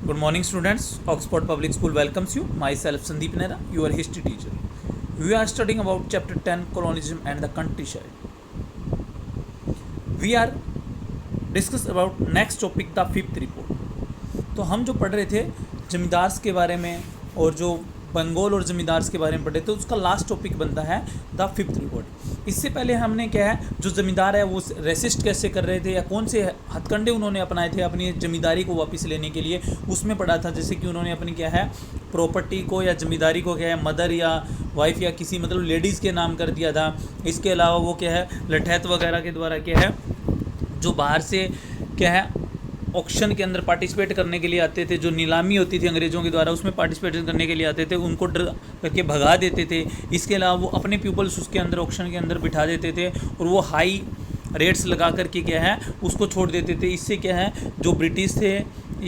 Good morning, students. Oxford Public School welcomes you. Myself, Sandeep Nera, your history teacher. We are studying about chapter 10, colonialism and the countryside. We are discuss about next topic, the fifth report. तो हम जो पढ़ रहे थे जमींदार्स के बारे में और जो बंगाल और जमींदार्स के बारे में पढ़े थे, उसका लास्ट टॉपिक बनता है द फिफ्थ रिपोर्ट। इससे पहले हमने क्या है, जो ज़मींदार है वो रेसिस्ट कैसे कर रहे थे या कौन से हथकंडे उन्होंने अपनाए थे अपनी ज़मींदारी को वापस लेने के लिए, उसमें पढ़ा था। जैसे कि उन्होंने अपनी क्या है प्रॉपर्टी को या ज़मींदारी को क्या है मदर या वाइफ या किसी मतलब लेडीज़ के नाम कर दिया था। इसके अलावा वो क्या है लठैत वगैरह के द्वारा क्या है जो बाहर से क्या है ऑक्शन के अंदर पार्टिसिपेट करने के लिए आते थे, जो नीलामी होती थी अंग्रेज़ों के द्वारा उसमें पार्टिसिपेट करने के लिए आते थे, उनको डर करके भगा देते थे। इसके अलावा वो अपने पीपल्स उसके अंदर ऑक्शन के अंदर बिठा देते थे और वो हाई रेट्स लगा करके क्या है उसको छोड़ देते थे। इससे क्या है जो ब्रिटिश थे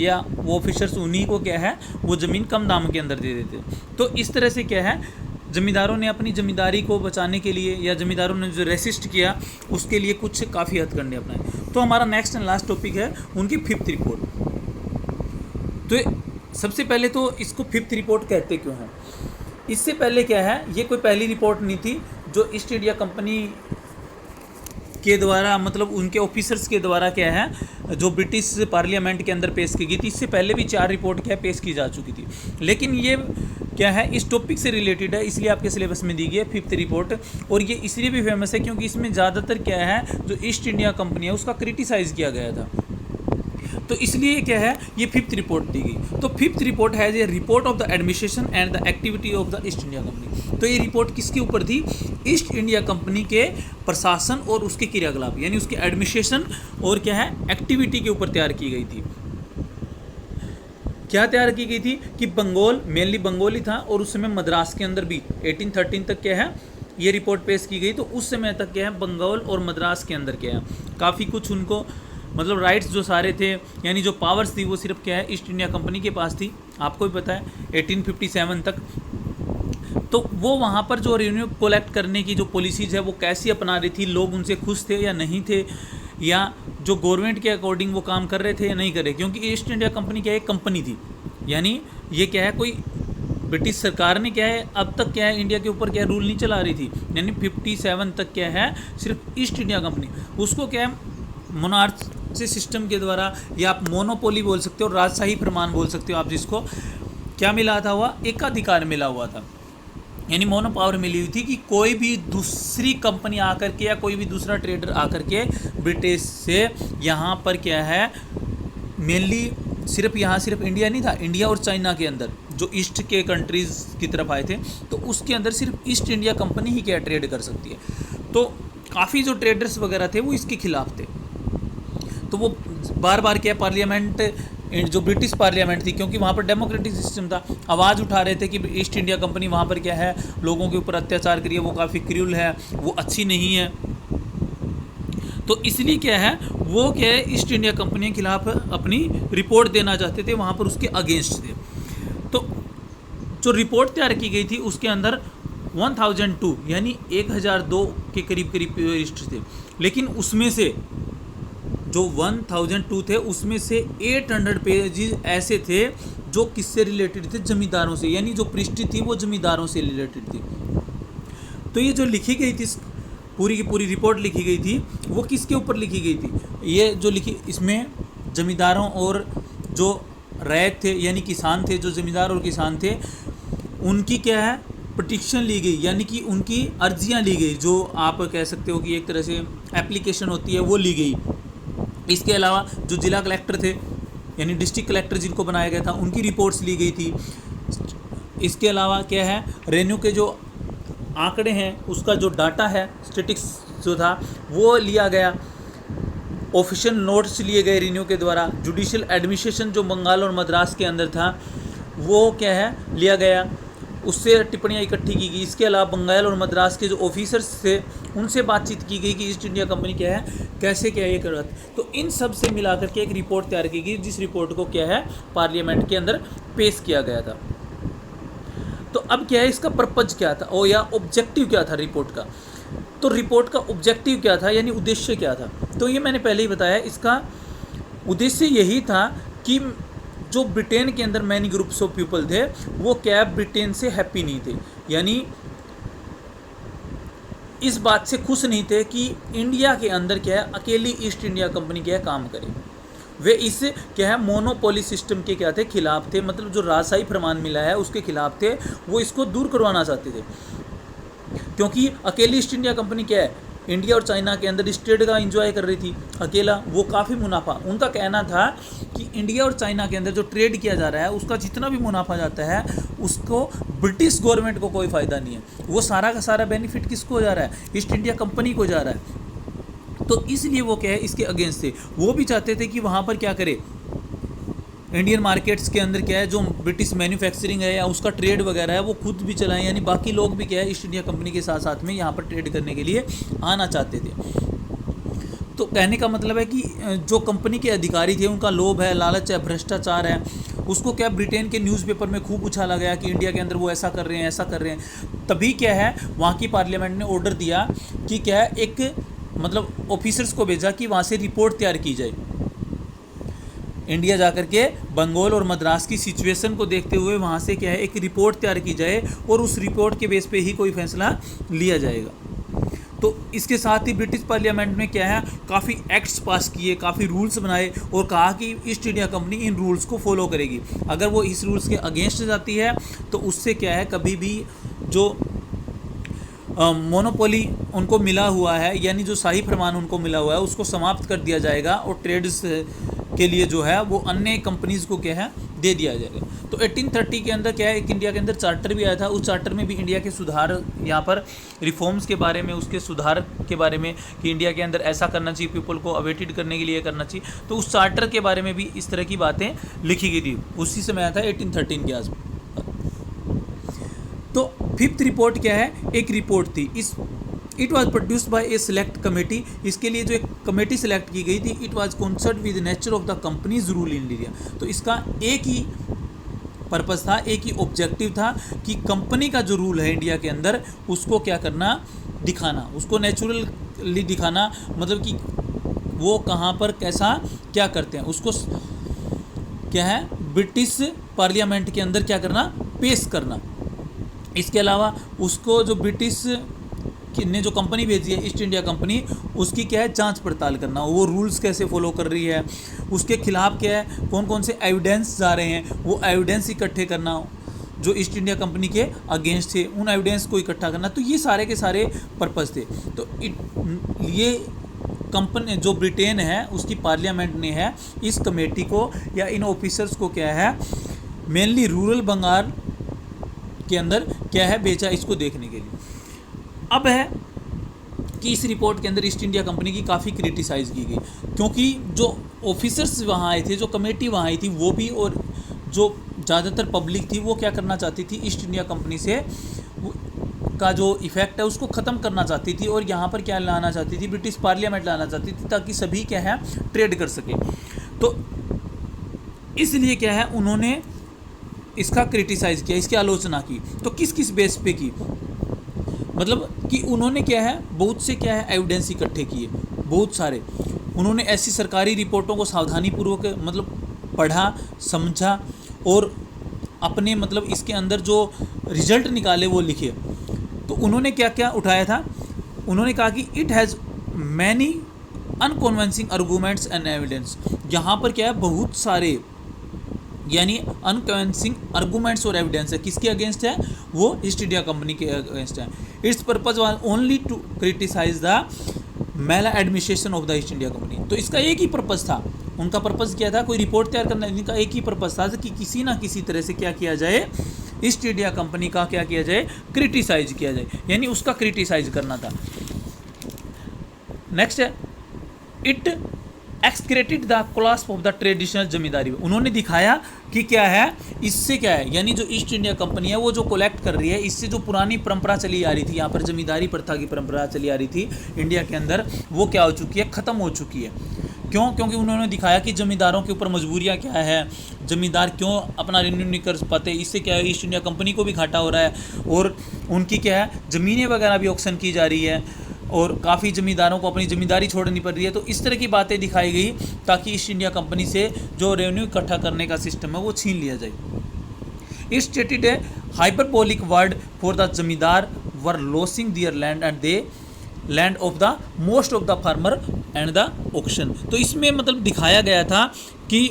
या वो ऑफिसर्स उन्हीं को क्या है वो ज़मीन कम दाम के अंदर दे देते। तो इस तरह से क्या है ज़मींदारों ने अपनी ज़मींदारी को बचाने के लिए या ज़मींदारों ने जो रेसिस्ट किया उसके लिए कुछ काफ़ी हथकंडे अपनाए। तो हमारा नेक्स्ट एंड लास्ट टॉपिक है उनकी फिफ्थ रिपोर्ट। तो सबसे पहले तो इसको फिफ्थ रिपोर्ट कहते क्यों हैं? इससे पहले क्या है ये कोई पहली रिपोर्ट नहीं थी जो ईस्ट इंडिया कंपनी के द्वारा मतलब उनके ऑफिसर्स के द्वारा क्या है जो ब्रिटिश पार्लियामेंट के अंदर पेश की गई थी। इससे पहले भी 4 रिपोर्ट क्या पेश की जा चुकी थी, लेकिन ये क्या है इस टॉपिक से रिलेटेड है, इसलिए आपके सिलेबस में दी गई है फिफ्थ रिपोर्ट। और ये इसलिए भी फेमस है क्योंकि इसमें ज़्यादातर क्या है जो ईस्ट इंडिया कंपनी है उसका क्रिटिसाइज़ किया गया था, तो इसलिए क्या है ये फिफ्थ रिपोर्ट दी गई। तो fifth report has a report of the administration and the activity of the East India Company. तो ये रिपोर्ट किसके ऊपर थी? ईस्ट इंडिया कंपनी के प्रशासन और उसके क्रियाकलाप यानी उसके एडमिनिस्ट्रेशन और क्या है एक्टिविटी के ऊपर तैयार की गई थी। क्या तैयार की गई थी कि बंगाल मेनली बंगाली था और उस समय मद्रास के अंदर भी 1813 तक क्या है ये रिपोर्ट पेश की गई। तो उस समय तक क्या है बंगाल और मद्रास के अंदर क्या है काफ़ी कुछ उनको मतलब राइट्स जो सारे थे यानी जो पावर्स थी वो सिर्फ क्या है ईस्ट इंडिया कंपनी के पास थी। आपको भी पता है 1857 तक। तो वो वहाँ पर जो रेवेन्यू कलेक्ट करने की जो पॉलिसीज़ है वो कैसी अपना रही थी, लोग उनसे खुश थे या नहीं थे, या जो गवर्नमेंट के अकॉर्डिंग वो काम कर रहे थे या नहीं कर रहे। क्योंकि ईस्ट इंडिया कंपनी क्या है एक कंपनी थी, यानी ये क्या है कोई ब्रिटिश सरकार ने क्या है अब तक क्या है इंडिया के ऊपर क्या रूल नहीं चला रही थी। यानी 57 तक क्या है सिर्फ ईस्ट इंडिया कंपनी उसको क्या है मोनार्ची सिस्टम के द्वारा या आप मोनोपोली बोल सकते हो, राजशाही फरमान बोल सकते हो आप, जिसको क्या मिला था हुआ एकाधिकार मिला हुआ था यानी मोनो पावर मिली हुई थी कि कोई भी दूसरी कंपनी आकर के या कोई भी दूसरा ट्रेडर आकर के ब्रिटिश से यहाँ पर क्या है मेनली सिर्फ इंडिया नहीं था, इंडिया और चाइना के अंदर जो ईस्ट के कंट्रीज़ की तरफ आए थे तो उसके अंदर सिर्फ ईस्ट इंडिया कंपनी ही क्या ट्रेड कर सकती है। तो काफ़ी जो ट्रेडर्स वगैरह थे वो इसके खिलाफ थे। तो वो बार बार क्या पार्लियामेंट जो ब्रिटिश पार्लियामेंट थी क्योंकि वहाँ पर डेमोक्रेटिक सिस्टम था, आवाज़ उठा रहे थे कि ईस्ट इंडिया कंपनी वहाँ पर क्या है लोगों के ऊपर अत्याचार करिए, वो काफ़ी क्रूर है, वो अच्छी नहीं है। तो इसलिए क्या है वो क्या है ईस्ट इंडिया कंपनी के खिलाफ अपनी रिपोर्ट देना चाहते थे, वहाँ पर उसके अगेंस्ट थे। तो जो रिपोर्ट तैयार की गई थी उसके अंदर 1002 यानी 1002 के करीब पेरिस्ट थे, लेकिन उसमें से जो 1002 थे उसमें से 800 पेजेस ऐसे थे जो किससे रिलेटेड थे? जमींदारों से, यानी जो पृष्ठ थी वो जमींदारों से रिलेटेड थी। तो ये जो लिखी गई थी पूरी की पूरी रिपोर्ट लिखी गई थी वो किसके ऊपर लिखी गई थी? ये जो लिखी इसमें जमींदारों और जो रैयत थे यानी किसान थे, जो जमींदार और किसान थे उनकी क्या है पिटीशन ली गई यानी कि उनकी अर्जियां ली गई, जो आप कह सकते हो कि एक तरह से एप्लीकेशन होती है वो ली गई। इसके अलावा जो जिला कलेक्टर थे यानी डिस्ट्रिक्ट कलेक्टर जिनको बनाया गया था उनकी रिपोर्ट्स ली गई थी। इसके अलावा क्या है रेवेन्यू के जो आंकड़े हैं उसका जो डाटा है स्टेटिक्स जो था वो लिया गया, ऑफिशियल नोट्स लिए गए रेवेन्यू के द्वारा, जुडिशियल एडमिनिस्ट्रेशन जो बंगाल और मद्रास के अंदर था वो क्या है लिया गया, उससे टिप्पणियाँ इकट्ठी की गई। इसके अलावा बंगाल और मद्रास के जो ऑफिसर्स थे उनसे बातचीत की गई कि ईस्ट इंडिया कंपनी क्या है कैसे क्या ये कर रहा था। तो इन सब से मिलाकर के एक रिपोर्ट तैयार की गई जिस रिपोर्ट को क्या है पार्लियामेंट के अंदर पेश किया गया था। तो अब क्या है इसका पर्पज क्या था और या ऑब्जेक्टिव क्या था रिपोर्ट का? तो रिपोर्ट का ऑब्जेक्टिव क्या था यानी उद्देश्य क्या था? तो ये मैंने पहले ही बताया, इसका उद्देश्य यही था कि जो ब्रिटेन के अंदर मैनी ग्रुप्स ऑफ पीपल थे वो क्या है, ब्रिटेन से हैप्पी नहीं थे, यानी इस बात से खुश नहीं थे कि इंडिया के अंदर क्या है अकेली ईस्ट इंडिया कंपनी क्या है काम करे। वे इस क्या है मोनोपोली सिस्टम के क्या थे, खिलाफ थे, मतलब जो राजशाही फरमान मिला है उसके खिलाफ थे, वो इसको दूर करवाना चाहते थे। क्योंकि अकेली ईस्ट इंडिया कंपनी क्या है इंडिया और चाइना के अंदर इस ट्रेड का एंजॉय कर रही थी अकेला, वो काफ़ी मुनाफा, उनका कहना था कि इंडिया और चाइना के अंदर जो ट्रेड किया जा रहा है उसका जितना भी मुनाफा जाता है उसको ब्रिटिश गवर्नमेंट को कोई फ़ायदा नहीं है, वो सारा का सारा बेनिफिट किसको जा रहा है, ईस्ट इंडिया कंपनी को जा रहा है। तो इसलिए वो क्या है इसके अगेंस्ट थे। वो भी चाहते थे कि वहाँ पर क्या करे, इंडियन मार्केट्स के अंदर क्या है जो ब्रिटिश मैन्युफैक्चरिंग है या उसका ट्रेड वगैरह है वो खुद भी चलाएं, यानी बाकी लोग भी क्या है ईस्ट इंडिया कंपनी के साथ साथ में यहाँ पर ट्रेड करने के लिए आना चाहते थे। तो कहने का मतलब है कि जो कंपनी के अधिकारी थे उनका लोभ है, लालच है, भ्रष्टाचार है, उसको क्या ब्रिटेन के न्यूज़पेपर में खूब उछाला गया कि इंडिया के अंदर वो ऐसा कर रहे हैं, ऐसा कर रहे हैं। तभी क्या है वहाँ की पार्लियामेंट ने ऑर्डर दिया कि क्या है एक मतलब ऑफिसर्स को भेजा कि वहाँ से रिपोर्ट तैयार की जाए, इंडिया जाकर के बंगाल और मद्रास की सिचुएशन को देखते हुए वहाँ से क्या है एक रिपोर्ट तैयार की जाए और उस रिपोर्ट के बेस पे ही कोई फैसला लिया जाएगा। तो इसके साथ ही ब्रिटिश पार्लियामेंट में क्या है काफ़ी एक्ट्स पास किए, काफ़ी रूल्स बनाए और कहा कि ईस्ट इंडिया कंपनी इन रूल्स को फॉलो करेगी। अगर वो इस रूल्स के अगेंस्ट जाती है तो उससे क्या है कभी भी जो मोनोपोली उनको मिला हुआ है, यानी जो शाही फरमान उनको मिला हुआ है उसको समाप्त कर दिया जाएगा और ट्रेड्स के लिए जो है वो अन्य कंपनीज़ को क्या है दे दिया जाएगा। तो 1830 के अंदर क्या है एक इंडिया के अंदर चार्टर भी आया था, उस चार्टर में भी इंडिया के सुधार यहाँ पर रिफॉर्म्स के बारे में, उसके सुधार के बारे में कि इंडिया के अंदर ऐसा करना चाहिए, पीपल को अवेटेड करने के लिए करना चाहिए, तो उस चार्टर के बारे में भी इस तरह की बातें लिखी गई थी। उसी समय आया था 1813 के आसपास। तो फिफ्थ रिपोर्ट क्या है, एक रिपोर्ट थी, it was produced by A select committee, इसके लिए जो एक कमेटी सेलेक्ट की गई थी, it was concern with nature of the companies rule in India. तो इसका एक ही पर्पस था, एक ही ऑब्जेक्टिव था कि कंपनी का जो रूल है इंडिया के अंदर उसको क्या करना, दिखाना, उसको नेचुरली दिखाना, मतलब कि वो कहाँ पर कैसा क्या करते हैं उसको क्या है ब्रिटिश पार्लियामेंट के अंदर क्या करना, पेश करना। इसके अलावा उसको जो ब्रिटिश ने जो कंपनी भेजी है ईस्ट इंडिया कंपनी, उसकी क्या है जांच पड़ताल करना, वो रूल्स कैसे फॉलो कर रही है, उसके खिलाफ क्या है कौन कौन से एविडेंस जा रहे हैं, वो एविडेंस इकट्ठे करना जो ईस्ट इंडिया कंपनी के अगेंस्ट थे, उन एविडेंस को इकट्ठा करना। तो ये सारे के सारे पर्पस थे। तो ये कंपनी जो ब्रिटेन है उसकी पार्लियामेंट ने है इस कमेटी को या इन ऑफिसर्स को क्या है मेनली रूरल बंगाल के अंदर क्या है बेचा, इसको देखने के लिए। अब है कि इस रिपोर्ट के अंदर ईस्ट इंडिया कंपनी की काफ़ी क्रिटिसाइज़ की गई, क्योंकि जो ऑफिसर्स वहाँ आए थे, जो कमेटी वहाँ आई थी, वो भी और जो ज़्यादातर पब्लिक थी वो क्या करना चाहती थी, ईस्ट इंडिया कंपनी से का जो इफ़ेक्ट है उसको ख़त्म करना चाहती थी और यहाँ पर क्या लाना चाहती थी, ब्रिटिश पार्लियामेंट लाना चाहती थी ताकि सभी क्या है ट्रेड कर सके। तो इसलिए क्या है उन्होंने इसका क्रिटिसाइज़ किया, इसकी आलोचना की। तो किस किस बेस पे की, मतलब कि उन्होंने क्या है बहुत से क्या है एविडेंस इकट्ठे किए, बहुत सारे। उन्होंने ऐसी सरकारी रिपोर्टों को सावधानीपूर्वक मतलब पढ़ा, समझा और अपने मतलब इसके अंदर जो रिजल्ट निकाले वो लिखे। तो उन्होंने क्या क्या उठाया था, उन्होंने कहा कि it has many unconvincing arguments and evidence. यहाँ पर क्या है बहुत सारे यानी अनकन्विंसिंग आर्गूमेंट्स और एविडेंस है, किसके अगेंस्ट है, वो ईस्ट इंडिया कंपनी के अगेंस्ट है। Its purpose was only to criticise the maladministration of the East India Company. तो इसका एक ही पर्पज था, उनका पर्पज क्या था, कोई रिपोर्ट तैयार करना, इनका एक ही पर्पज था कि किसी ना किसी तरह से क्या किया जाए, ईस्ट इंडिया कंपनी का क्या किया जाए, क्रिटिसाइज किया जाए, यानी उसका क्रिटिसाइज करना था। नेक्स्ट है it excreted the collapse of the traditional zamindari. उन्होंने दिखाया कि क्या है इससे क्या है, यानी जो ईस्ट इंडिया कंपनी है वो जो कलेक्ट कर रही है, इससे जो पुरानी परंपरा चली आ रही थी, यहाँ पर जमींदारी प्रथा की परंपरा चली आ रही थी इंडिया के अंदर, वो क्या हो चुकी है, ख़त्म हो चुकी है। क्यों? क्योंकि उन्होंने दिखाया कि जमींदारों के ऊपर मजबूरियाँ क्या है, जमींदार क्यों अपना रिन्यू नहीं कर पाते, इससे क्या है ईस्ट इंडिया कंपनी को भी घाटा हो रहा है और उनकी क्या है ज़मीनें वगैरह भी ऑक्शन की जा रही है, और काफ़ी ज़मींदारों को अपनी ज़मींदारी छोड़नी पड़ रही है। तो इस तरह की बातें दिखाई गई ताकि ईस्ट इंडिया कंपनी से जो रेवेन्यू इकट्ठा करने का सिस्टम है वो छीन लिया जाए। It stated a hyperbolic word for the zamindar were losing their land and they land of the most of the farmer and the auction। तो इसमें मतलब दिखाया गया था कि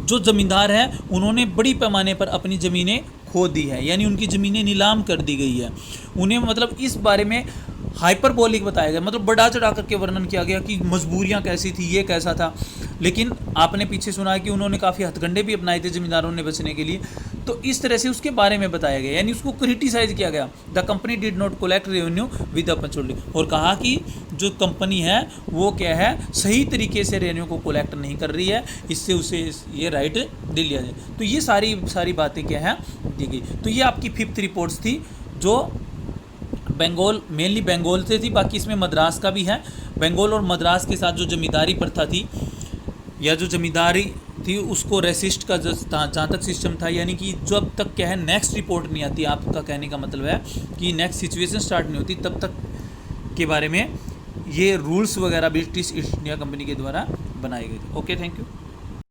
जो ज़मींदार है उन्होंने बड़ी पैमाने पर अपनी ज़मीनें खो दी है, यानी उनकी ज़मीनें नीलाम कर दी गई है। उन्हें मतलब इस बारे में हाइपरबोलिक बताया गया, मतलब बढ़ा चढ़ा करके वर्णन किया गया कि मजबूरियां कैसी थी, ये कैसा था। लेकिन आपने पीछे सुना है कि उन्होंने काफ़ी हथकंडे भी अपनाए थे ज़मींदारों ने बचने के लिए। तो इस तरह से उसके बारे में बताया गया, यानी उसको क्रिटिसाइज किया गया। The company did not collect revenue with opportunity, और कहा कि जो कंपनी है वो क्या है, सही तरीके से रेवेन्यू को कलेक्ट नहीं कर रही है, इससे उसे ये राइट दे लिया जाए। तो ये सारी बातें क्या है दी गई। तो ये आपकी 5th रिपोर्ट्स थी जो बंगाल, मेनली बंगाल से थी, बाकी इसमें मद्रास का भी है। बंगाल और मद्रास के साथ जो जमींदारी प्रथा थी या जो जमींदारी थी उसको रेसिस्ट का जहाँ तक सिस्टम था, यानी कि जब तक क्या है नेक्स्ट रिपोर्ट नहीं आती, आपका कहने का मतलब है कि नेक्स्ट सिचुएशन स्टार्ट नहीं होती, तब तक के बारे में ये रूल्स वगैरह ब्रिटिश ईस्ट इंडिया कंपनी के द्वारा बनाए गए थे। Okay, thank you.